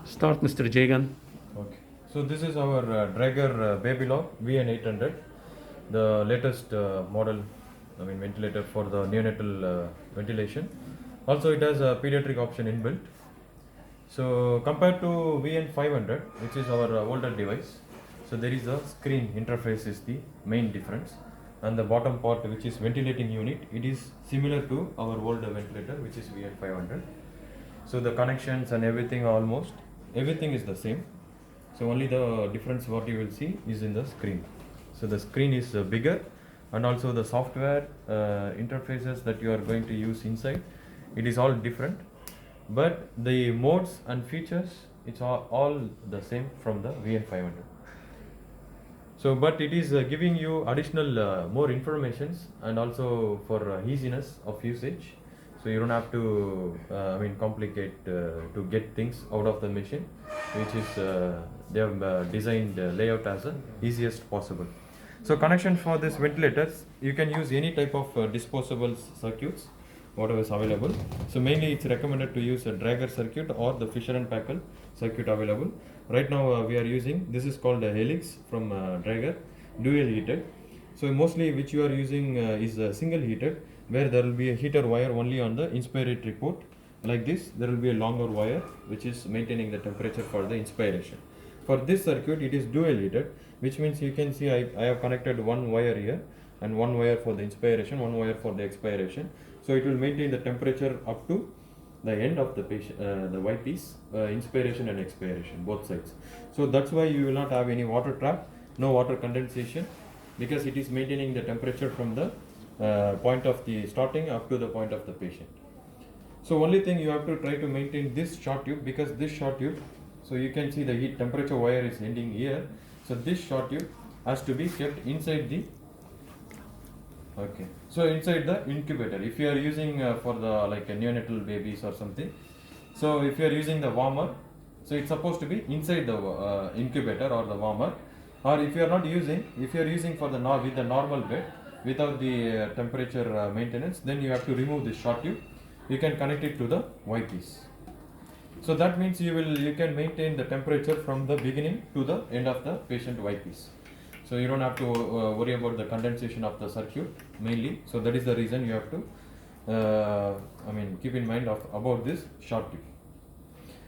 Start, Mr. Jagan. Okay. So this is our Draeger Babylog VN800, the latest model, ventilator for the neonatal ventilation. Also, it has a pediatric option inbuilt. So compared to VN500, which is our older device, so there is a screen interface is the main difference, and the bottom part, which is ventilating unit, it is similar to our older ventilator, which is VN500. So the connections and everything is the same. So only the difference what you will see is in the screen. So the screen is bigger, and also the software interfaces that you are going to use inside, it is all different, but the modes and features, it's all the same from the VN500. So but it is giving you additional more informations, and also for easiness of usage. So you don't have to complicate to get things out of the machine, which is they have designed layout as easiest possible. So connection for this ventilators, you can use any type of disposable circuits, whatever is available. So mainly it's recommended to use a Draeger circuit or the Fisher and Paykel circuit available. Right now we are using, this is called a Helix from Draeger, dual heated. So mostly which you are using is a single heated, where there will be a heater wire only on the inspiratory port. Like this, there will be a longer wire which is maintaining the temperature for the inspiration. For this circuit, it is dual heated, which means you can see I have connected one wire here and one wire for the inspiration, one wire for the expiration. So it will maintain the temperature up to the end of the patient, the Y piece, inspiration and expiration, both sides. So that's why you will not have any water trap, no water condensation, because it is maintaining the temperature from the point of the starting up to the point of the patient. So only thing you have to try to maintain this short tube, because this short tube, so you can see the heat temperature wire is ending here. So this short tube has to be kept inside the inside the incubator. If you are using for the like a neonatal babies or something, so if you are using the warmer, so it's supposed to be inside the incubator or the warmer. Or if you are not using, if you are using for the with the normal bed without the temperature maintenance, then you have to remove this short tube. You can connect it to the Y piece. So that means you can maintain the temperature from the beginning to the end of the patient Y piece. So you don't have to worry about the condensation of the circuit mainly. So that is the reason you have to keep in mind about this short tube.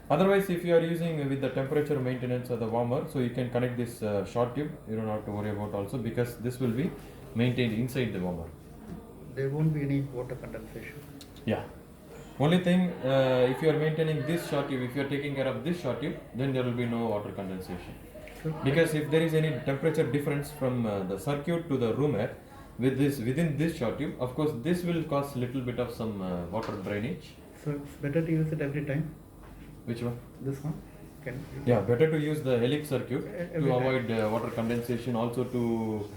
Otherwise, if you are using with the temperature maintenance or the warmer, so you can connect this short tube. You don't have to worry about also, because this will be maintained inside the warmer. There won't be any water condensation. Yeah. Only thing, if you are maintaining this short tube, if you are taking care of this short tube, then there will be no water condensation. Because if there is any temperature difference from the circuit to the room air within this short tube, of course this will cause little bit of some water drainage. So it's better to use it every time. Which one? This one. Better to use the Helix circuit every to avoid water condensation. Also to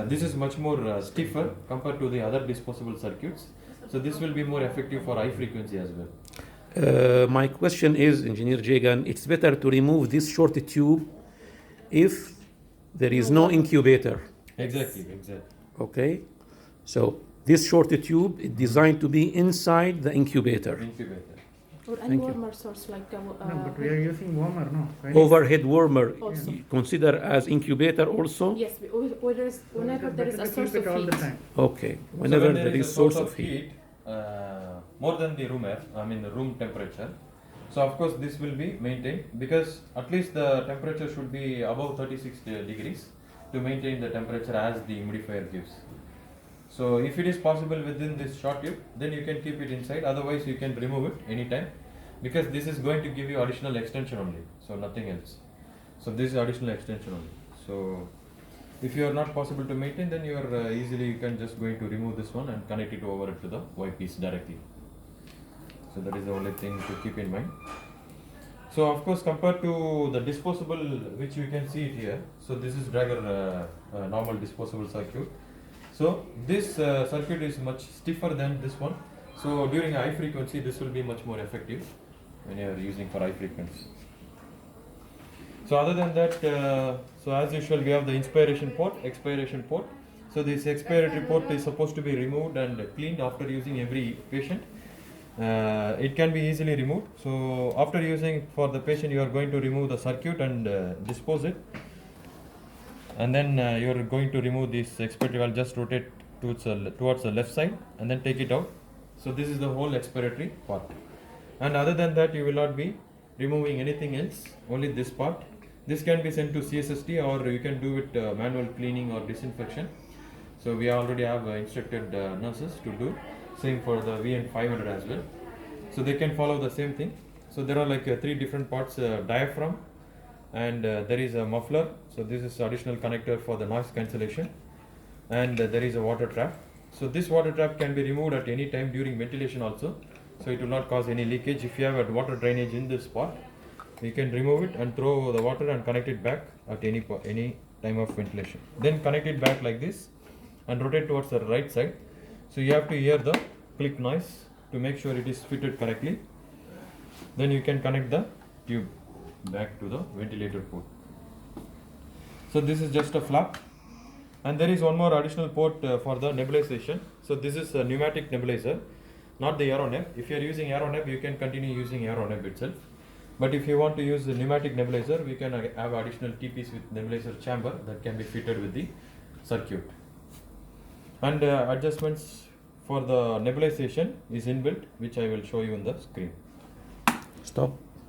this is much more stiffer compared to the other disposable circuits. So this will be more effective for high frequency as well. My question is, Engineer Jagan, it's better to remove this short tube if there is no incubator. Exactly. Okay, so this short tube is designed to be inside the incubator. Or any warmer source like No, but we are using warmer, no? Overhead warmer, Also. consider as incubator also? yes, whenever there is a source keep it of all heat. the time. Okay, So whenever when there is a source of heat. more than the room air, the room temperature. So of course this will be maintained, because at least the temperature should be above 36 degrees to maintain the temperature as the humidifier gives. So if it is possible within this short tube, then you can keep it inside. Otherwise you can remove it anytime, because this is going to give you additional extension only, so nothing else. So this is additional extension only. So if you are not possible to maintain, then you are you can just going to remove this one and connect it over to the Y piece directly. So that is the only thing to keep in mind. So of course, compared to the disposable, which you can see it here, so this is Draeger normal disposable circuit. So this circuit is much stiffer than this one. So during high frequency, this will be much more effective when you are using for high frequency. So other than that, so as usual, we have the inspiration port, expiration port. So this expiratory port is supposed to be removed and cleaned after using every patient. It can be easily removed. So after using for the patient, you are going to remove the circuit and dispose it, and then you are going to remove this expiratory valve. Just rotate towards the left side and then take it out. So this is the whole expiratory part, and other than that you will not be removing anything else, only this part. This can be sent to CSST, or you can do it manual cleaning or disinfection. So we already have instructed nurses to do same for the VN500 as well. So they can follow the same thing. So there are like 3 different parts: diaphragm, and there is a muffler. So this is additional connector for the noise cancellation, and there is a water trap. So this water trap can be removed at any time during ventilation also, so it will not cause any leakage. If you have a water drainage in this spot, you can remove it and throw the water and connect it back at any time of ventilation. Then connect it back like this and rotate towards the right side. So you have to hear the click noise to make sure it is fitted correctly. Then you can connect the tube back to the ventilator port. So this is just a flap, and there is one more additional port for the nebulization. So this is a pneumatic nebulizer, not the AeroNeb. If you are using AeroNeb, you can continue using AeroNeb itself. But if you want to use the pneumatic nebulizer, we can have additional TPs with nebulizer chamber that can be fitted with the circuit. And adjustments for the nebulization is inbuilt, which I will show you on the screen. Stop.